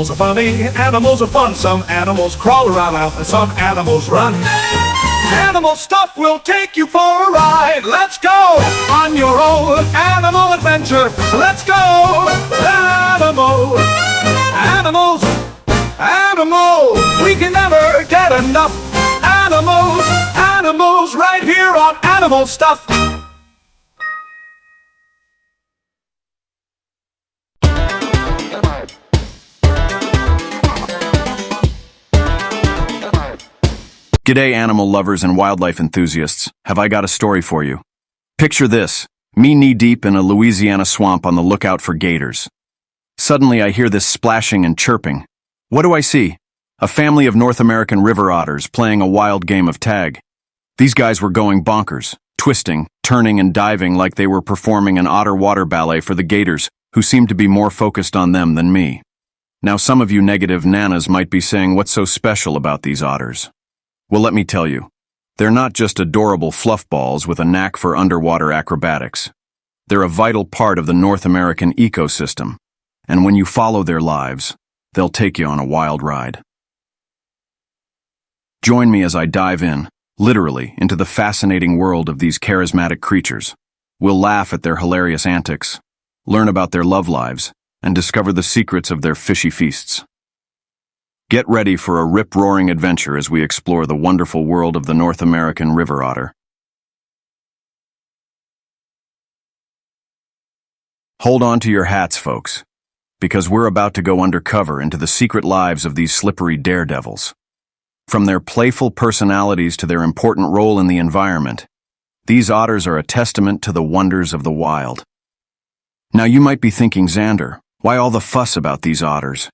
animals are funny, animals are fun. Some animals crawl around and some animals run. Animal stuff will take you for a ride. Let's go on your own animal adventure. Let's go. Animals, animals, animals. We can never get enough. Animals, animals, right here on Animal Stuff. G'day animal lovers and wildlife enthusiasts, have I got a story for you. Picture this, me knee-deep in a Louisiana swamp on the lookout for gators. Suddenly I hear this splashing and chirping. What do I see? A family of North American river otters playing a wild game of tag. These guys were going bonkers, twisting, turning and diving like they were performing an otter water ballet for the gators, who seemed to be more focused on them than me. Now some of you negative nanas might be saying, what's so special about these otters? Well, let me tell you, they're not just adorable fluff balls with a knack for underwater acrobatics. They're a vital part of the North American ecosystem, and when you follow their lives, they'll take you on a wild ride. Join me as I dive in, literally, into the fascinating world of these charismatic creatures. We'll laugh at their hilarious antics, learn about their love lives, and discover the secrets of their fishy feasts. Get ready for a rip-roaring adventure as we explore the wonderful world of the North American river otter. Hold on to your hats, folks, because we're about to go undercover into the secret lives of these slippery daredevils. From their playful personalities to their important role in the environment, these otters are a testament to the wonders of the wild. Now you might be thinking, Xander, why all the fuss about these otters?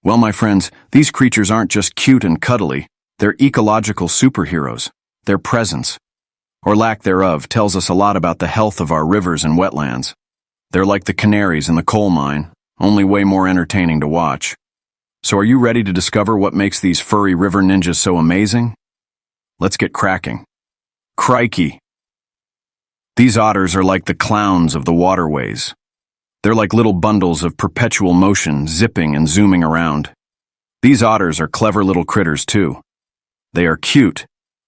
Well, my friends, these creatures aren't just cute and cuddly, they're ecological superheroes. Their presence, or lack thereof, tells us a lot about the health of our rivers and wetlands. They're like the canaries in the coal mine, only way more entertaining to watch. So are you ready to discover what makes these furry river ninjas so amazing? Let's get cracking. Crikey! These otters are like the clowns of the waterways. They're like little bundles of perpetual motion, zipping and zooming around. These otters are clever little critters too. They are cute,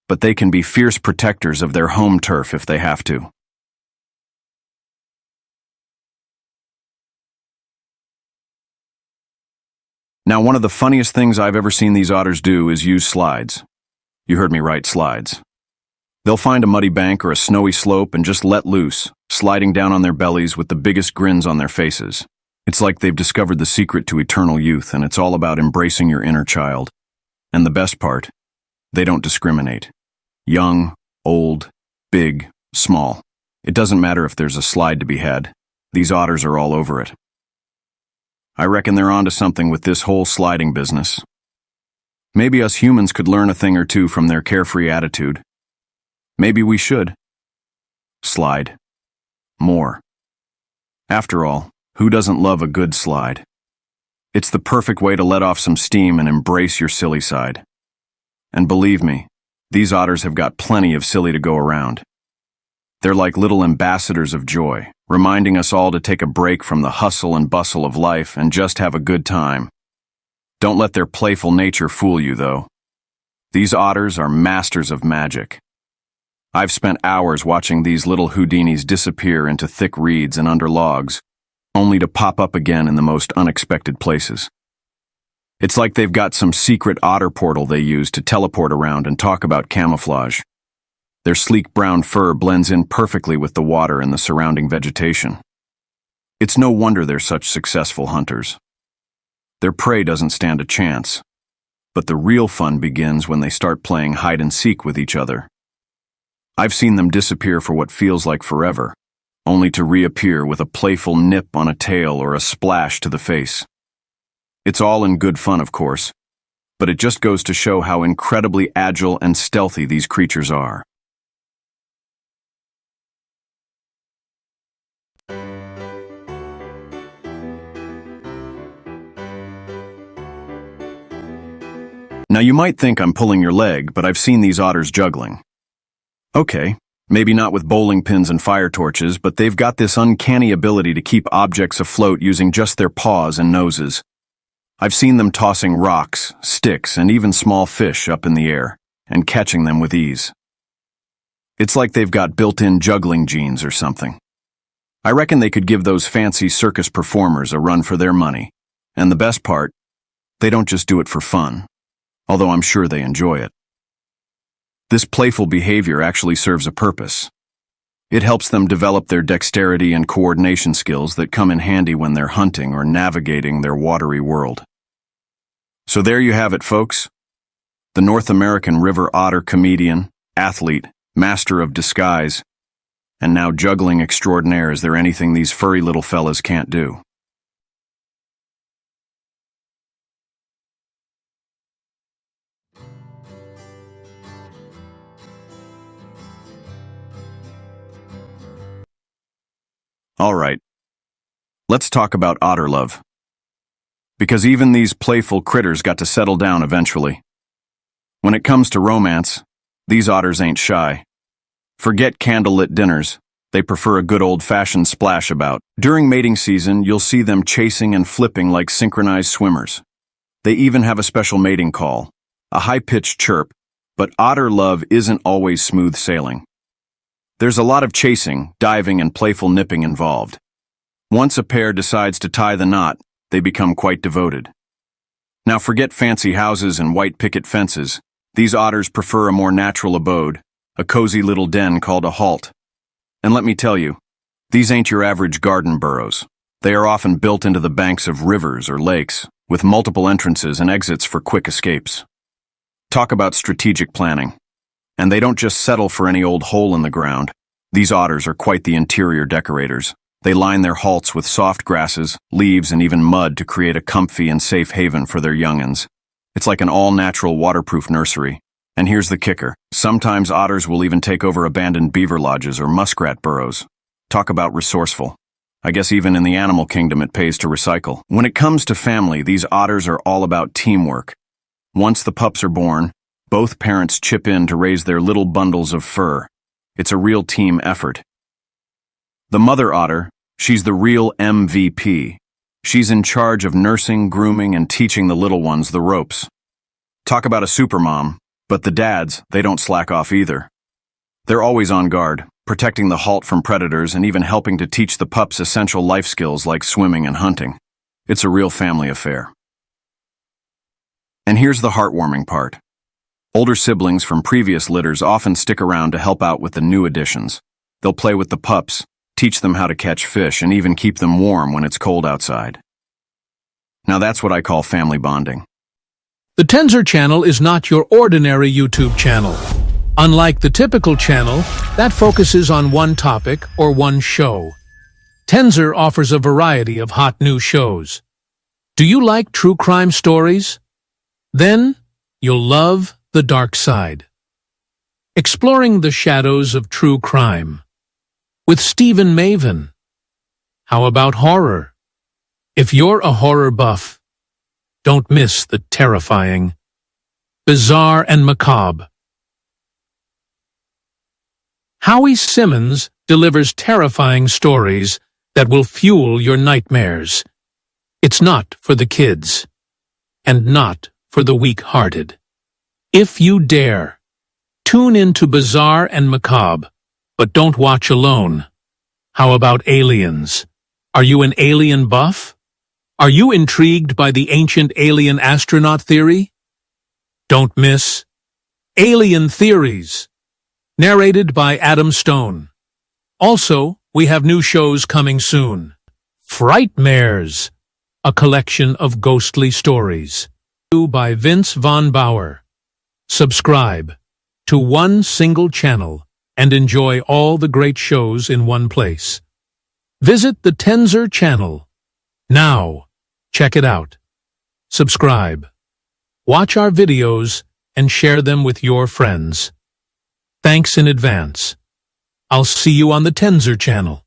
but they can be fierce protectors of their home turf if they have to. Now, one of the funniest things I've ever seen these otters do is use slides. You heard me right, slides. They'll find a muddy bank or a snowy slope and just let loose, sliding down on their bellies with the biggest grins on their faces. It's like they've discovered the secret to eternal youth, and it's all about embracing your inner child. And the best part, they don't discriminate. Young, old, big, small. It doesn't matter if there's a slide to be had. These otters are all over it. I reckon they're onto something with this whole sliding business. Maybe us humans could learn a thing or two from their carefree attitude. Maybe we should. Slide. More. After all, who doesn't love a good slide? It's the perfect way to let off some steam and embrace your silly side. And believe me, these otters have got plenty of silly to go around. They're like little ambassadors of joy, reminding us all to take a break from the hustle and bustle of life and just have a good time. Don't let their playful nature fool you, though. These otters are masters of magic. I've spent hours watching these little Houdinis disappear into thick reeds and under logs, only to pop up again in the most unexpected places. It's like they've got some secret otter portal they use to teleport around and talk about camouflage. Their sleek brown fur blends in perfectly with the water and the surrounding vegetation. It's no wonder they're such successful hunters. Their prey doesn't stand a chance, but the real fun begins when they start playing hide and seek with each other. I've seen them disappear for what feels like forever, only to reappear with a playful nip on a tail or a splash to the face. It's all in good fun, of course, but it just goes to show how incredibly agile and stealthy these creatures are. Now you might think I'm pulling your leg, but I've seen these otters juggling. Okay, maybe not with bowling pins and fire torches, but they've got this uncanny ability to keep objects afloat using just their paws and noses. I've seen them tossing rocks, sticks, and even small fish up in the air, and catching them with ease. It's like they've got built-in juggling genes or something. I reckon they could give those fancy circus performers a run for their money. And the best part, they don't just do it for fun, although I'm sure they enjoy it. This playful behavior actually serves a purpose. It helps them develop their dexterity and coordination skills that come in handy when they're hunting or navigating their watery world. So there you have it, folks. The North American river otter comedian, athlete, master of disguise, and now juggling extraordinaire. Is there anything these furry little fellas can't do? All right, let's talk about otter love. Because even these playful critters got to settle down eventually. When it comes to romance, these otters ain't shy. Forget candlelit dinners, they prefer a good old-fashioned splash about. During mating season, you'll see them chasing and flipping like synchronized swimmers. They even have a special mating call, a high-pitched chirp, but otter love isn't always smooth sailing. There's a lot of chasing, diving, and playful nipping involved. Once a pair decides to tie the knot, they become quite devoted. Now forget fancy houses and white picket fences. These otters prefer a more natural abode, a cozy little den called a halt. And let me tell you, these ain't your average garden burrows. They are often built into the banks of rivers or lakes, with multiple entrances and exits for quick escapes. Talk about strategic planning. And they don't just settle for any old hole in the ground. These otters are quite the interior decorators. They line their halts with soft grasses, leaves, and even mud to create a comfy and safe haven for their young'uns. It's like an all-natural waterproof nursery. And here's the kicker. Sometimes otters will even take over abandoned beaver lodges or muskrat burrows. Talk about resourceful. I guess even in the animal kingdom it pays to recycle. When it comes to family, these otters are all about teamwork. Once the pups are born, both parents chip in to raise their little bundles of fur. It's a real team effort. The mother otter, she's the real MVP. She's in charge of nursing, grooming, and teaching the little ones the ropes. Talk about a supermom, but the dads, they don't slack off either. They're always on guard, protecting the halt from predators and even helping to teach the pups essential life skills like swimming and hunting. It's a real family affair. And here's the heartwarming part. Older siblings from previous litters often stick around to help out with the new additions. They'll play with the pups, teach them how to catch fish, and even keep them warm when it's cold outside. Now that's what I call family bonding. The Tenzer channel is not your ordinary YouTube channel. Unlike the typical channel, that focuses on one topic or one show. Tenzer offers a variety of hot new shows. Do you like true crime stories? Then you'll love The Dark Side. Exploring the shadows of true crime. With Stephen Maven. How about horror? If you're a horror buff, don't miss the terrifying, bizarre and macabre. Howie Simmons delivers terrifying stories that will fuel your nightmares. It's not for the kids, and not for the weak-hearted. If you dare, tune into Bizarre and Macabre, but don't watch alone. How about aliens? Are you an alien buff? Are you intrigued by the ancient alien astronaut theory? Don't miss Alien Theories, narrated by Adam Stone. Also, we have new shows coming soon. Frightmares, a collection of ghostly stories. By Vince Von Bauer. Subscribe to one single channel and enjoy all the great shows in one place. Visit the Tenzer channel. Now, check it out. Subscribe. Watch our videos and share them with your friends. Thanks in advance. I'll see you on the Tenzer channel.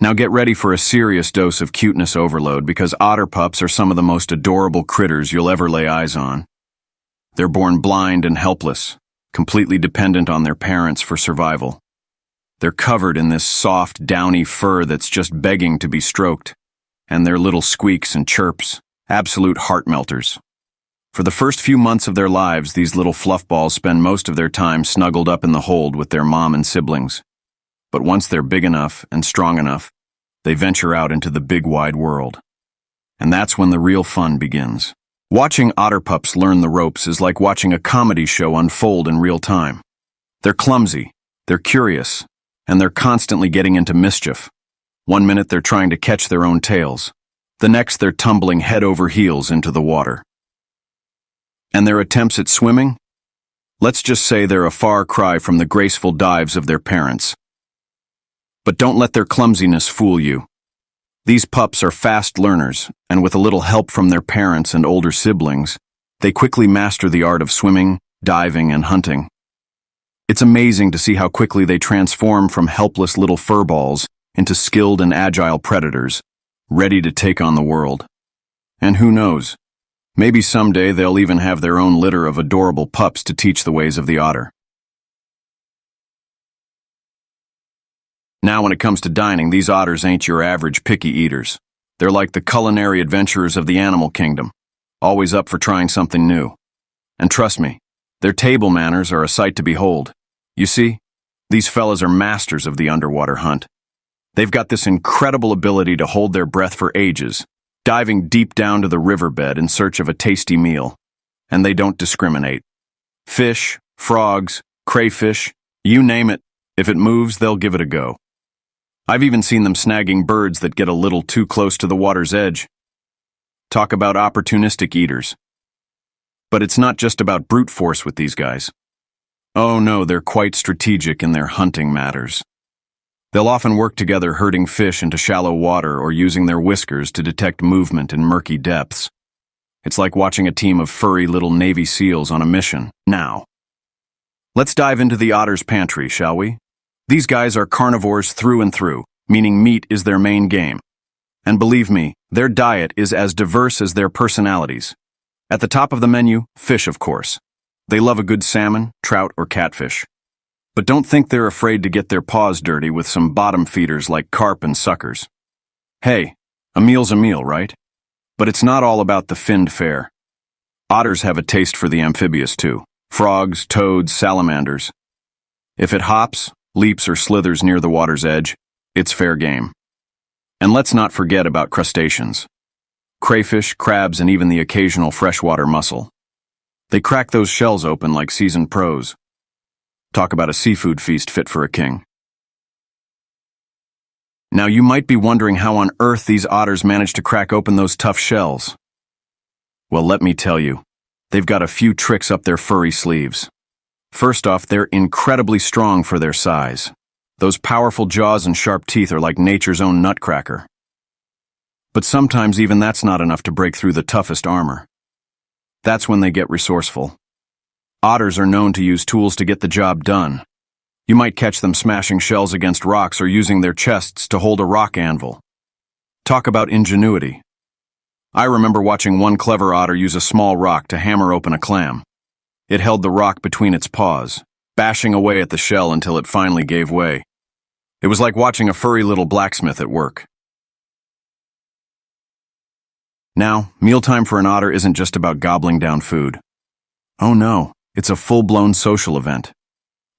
Now get ready for a serious dose of cuteness overload because otter pups are some of the most adorable critters you'll ever lay eyes on. They're born blind and helpless, completely dependent on their parents for survival. They're covered in this soft, downy fur that's just begging to be stroked, and their little squeaks and chirps, absolute heart melters. For the first few months of their lives, these little fluffballs spend most of their time snuggled up in the hold with their mom and siblings. But once they're big enough and strong enough, they venture out into the big wide world. And that's when the real fun begins. Watching otter pups learn the ropes is like watching a comedy show unfold in real time. They're clumsy, they're curious, and they're constantly getting into mischief. One minute they're trying to catch their own tails. The next they're tumbling head over heels into the water. And their attempts at swimming? Let's just say they're a far cry from the graceful dives of their parents. But don't let their clumsiness fool you. These pups are fast learners, and with a little help from their parents and older siblings, they quickly master the art of swimming, diving, and hunting. It's amazing to see how quickly they transform from helpless little furballs into skilled and agile predators, ready to take on the world. And who knows? Maybe someday they'll even have their own litter of adorable pups to teach the ways of the otter. Now when it comes to dining, these otters ain't your average picky eaters. They're like the culinary adventurers of the animal kingdom, always up for trying something new. And trust me, their table manners are a sight to behold. You see, these fellas are masters of the underwater hunt. They've got this incredible ability to hold their breath for ages, diving deep down to the riverbed in search of a tasty meal. And they don't discriminate. Fish, frogs, crayfish, you name it, if it moves, they'll give it a go. I've even seen them snagging birds that get a little too close to the water's edge. Talk about opportunistic eaters. But it's not just about brute force with these guys. Oh no, they're quite strategic in their hunting matters. They'll often work together herding fish into shallow water or using their whiskers to detect movement in murky depths. It's like watching a team of furry little Navy SEALs on a mission. Now, let's dive into the otter's pantry, shall we? These guys are carnivores through and through, meaning meat is their main game. And believe me, their diet is as diverse as their personalities. At the top of the menu, fish, of course. They love a good salmon, trout, or catfish. But don't think they're afraid to get their paws dirty with some bottom feeders like carp and suckers. Hey, a meal's a meal, right? But it's not all about the finned fare. Otters have a taste for the amphibious too. Frogs, toads, salamanders. If it hops, leaps, or slithers near the water's edge, it's fair game. And let's not forget about crustaceans. Crayfish, crabs, and even the occasional freshwater mussel. They crack those shells open like seasoned pros. Talk about a seafood feast fit for a king. Now you might be wondering how on earth these otters manage to crack open those tough shells. Well, let me tell you, they've got a few tricks up their furry sleeves. First off, they're incredibly strong for their size. Those powerful jaws and sharp teeth are like nature's own nutcracker. But sometimes even that's not enough to break through the toughest armor. That's when they get resourceful. Otters are known to use tools to get the job done. You might catch them smashing shells against rocks or using their chests to hold a rock anvil. Talk about ingenuity. I remember watching one clever otter use a small rock to hammer open a clam. It held the rock between its paws, bashing away at the shell until it finally gave way. It was like watching a furry little blacksmith at work. Now, mealtime for an otter isn't just about gobbling down food. Oh no, it's a full-blown social event.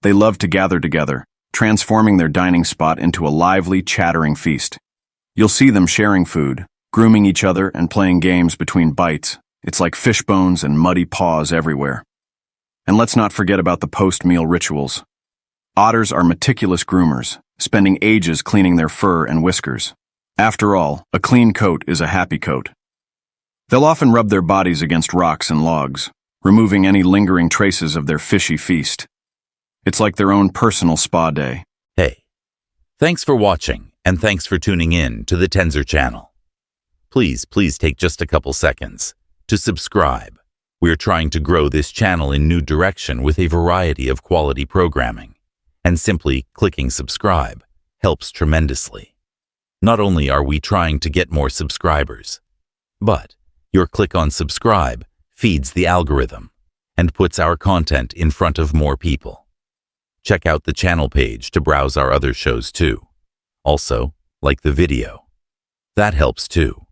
They love to gather together, transforming their dining spot into a lively, chattering feast. You'll see them sharing food, grooming each other, and playing games between bites. It's like fish bones and muddy paws everywhere. And let's not forget about the post-meal rituals. Otters are meticulous groomers, spending ages cleaning their fur and whiskers. After all, a clean coat is a happy coat. They'll often rub their bodies against rocks and logs, removing any lingering traces of their fishy feast. It's like their own personal spa day. Hey, thanks for watching, and thanks for tuning in to the Tenzer channel. Please take just a couple seconds to subscribe. We're trying to grow this channel in new direction with a variety of quality programming, and simply clicking subscribe helps tremendously. Not only are we trying to get more subscribers, but your click on subscribe feeds the algorithm, and puts our content in front of more people. Check out the channel page to browse our other shows too. Also, like the video. That helps too.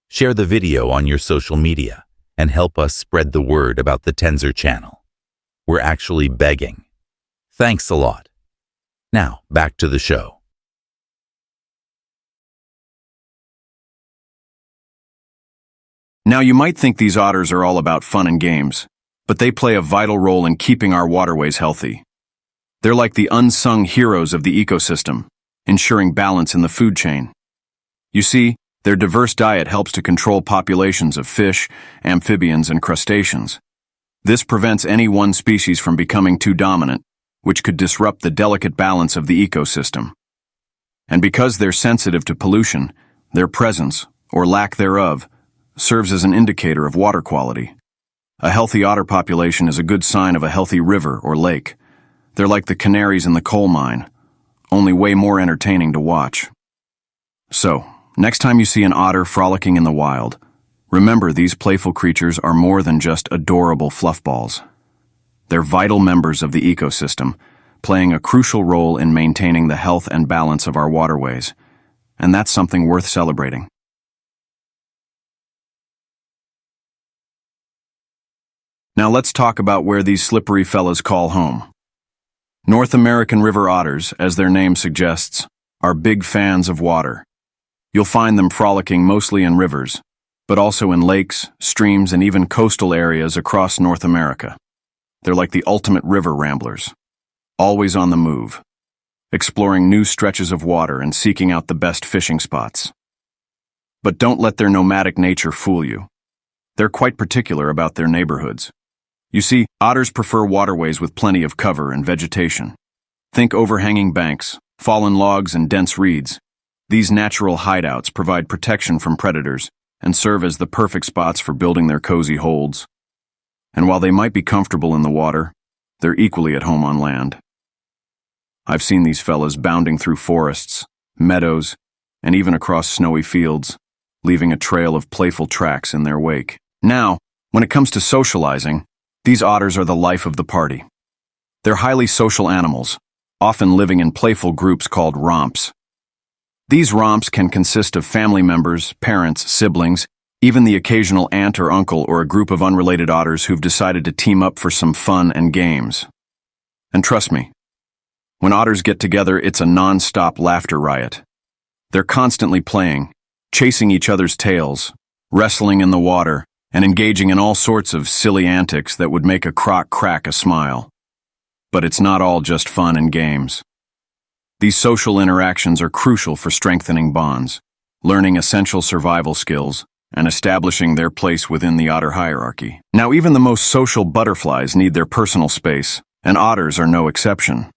Share the video on your social media and help us spread the word about the Tenzer channel. We're actually begging. Thanks a lot. Now, back to the show. Now you might think these otters are all about fun and games, but they play a vital role in keeping our waterways healthy. They're like the unsung heroes of the ecosystem, ensuring balance in the food chain. You see, their diverse diet helps to control populations of fish, amphibians, and crustaceans. This prevents any one species from becoming too dominant, which could disrupt the delicate balance of the ecosystem. And because they're sensitive to pollution, their presence, or lack thereof, serves as an indicator of water quality. A healthy otter population is a good sign of a healthy river or lake. They're like the canaries in the coal mine, only way more entertaining to watch. So, next time you see an otter frolicking in the wild, remember these playful creatures are more than just adorable fluffballs. They're vital members of the ecosystem, playing a crucial role in maintaining the health and balance of our waterways. And that's something worth celebrating. Now let's talk about where these slippery fellas call home. North American river otters, as their name suggests, are big fans of water. You'll find them frolicking mostly in rivers, but also in lakes, streams, and even coastal areas across North America. They're like the ultimate river ramblers, always on the move, exploring new stretches of water and seeking out the best fishing spots. But don't let their nomadic nature fool you. They're quite particular about their neighborhoods. You see, otters prefer waterways with plenty of cover and vegetation. Think overhanging banks, fallen logs, and dense reeds. These natural hideouts provide protection from predators and serve as the perfect spots for building their cozy holds. And while they might be comfortable in the water, they're equally at home on land. I've seen these fellas bounding through forests, meadows, and even across snowy fields, leaving a trail of playful tracks in their wake. Now, when it comes to socializing, these otters are the life of the party. They're highly social animals, often living in playful groups called romps. These romps can consist of family members, parents, siblings, even the occasional aunt or uncle or a group of unrelated otters who've decided to team up for some fun and games. And trust me, when otters get together, it's a non-stop laughter riot. They're constantly playing, chasing each other's tails, wrestling in the water, and engaging in all sorts of silly antics that would make a croc crack a smile. But it's not all just fun and games. These social interactions are crucial for strengthening bonds, learning essential survival skills, and establishing their place within the otter hierarchy. Now, even the most social butterflies need their personal space, and otters are no exception.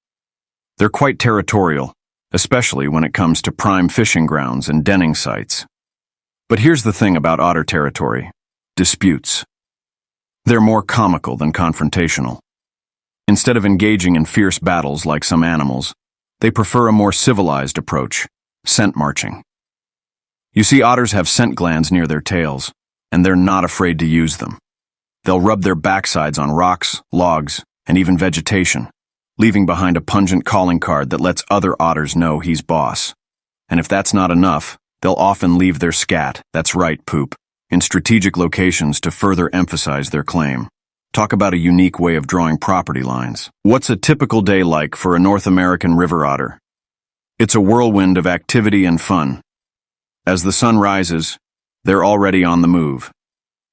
They're quite territorial, especially when it comes to prime fishing grounds and denning sites. But here's the thing about otter territory: disputes. They're more comical than confrontational. Instead of engaging in fierce battles like some animals, they prefer a more civilized approach: scent marching. You see, otters have scent glands near their tails, and they're not afraid to use them. They'll rub their backsides on rocks, logs, and even vegetation, leaving behind a pungent calling card that lets other otters know he's boss. And if that's not enough, they'll often leave their scat, that's right, poop, in strategic locations to further emphasize their claim. Talk about a unique way of drawing property lines. What's a typical day like for a North American river otter? It's a whirlwind of activity and fun. As the sun rises, they're already on the move.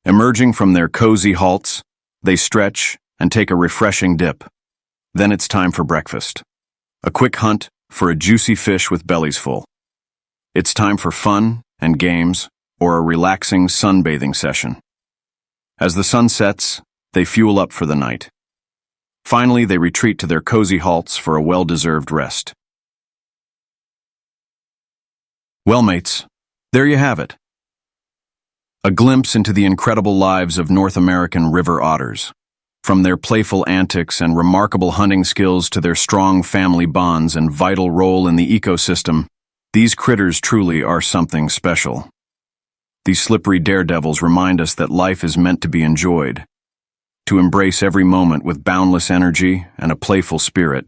Emerging from their cozy halts, they stretch and take a refreshing dip. Then it's time for breakfast. A quick hunt for a juicy fish with bellies full. It's time for fun and games, or a relaxing sunbathing session. As the sun sets, they fuel up for the night. Finally, they retreat to their cozy halts for a well-deserved rest. Well, mates, there you have it. A glimpse into the incredible lives of North American river otters. From their playful antics and remarkable hunting skills to their strong family bonds and vital role in the ecosystem, these critters truly are something special. These slippery daredevils remind us that life is meant to be enjoyed, to embrace every moment with boundless energy and a playful spirit.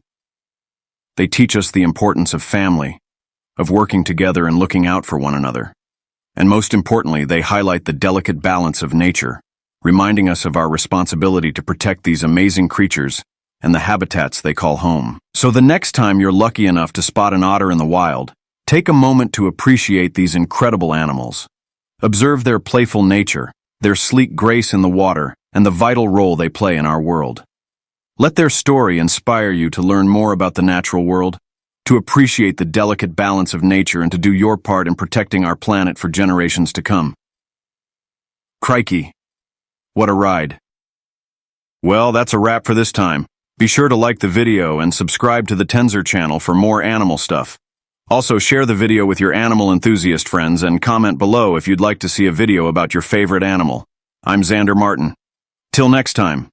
They teach us the importance of family, of working together and looking out for one another. And most importantly, they highlight the delicate balance of nature, reminding us of our responsibility to protect these amazing creatures and the habitats they call home. So the next time you're lucky enough to spot an otter in the wild, take a moment to appreciate these incredible animals. Observe their playful nature, their sleek grace in the water, and the vital role they play in our world. Let their story inspire you to learn more about the natural world, to appreciate the delicate balance of nature, and to do your part in protecting our planet for generations to come. Crikey, what a ride. Well, that's a wrap for this time. Be sure to like the video and subscribe to the Tenzer channel for more animal stuff. Also, share the video with your animal enthusiast friends and comment below if you'd like to see a video about your favorite animal. I'm Xander Martin. Till next time.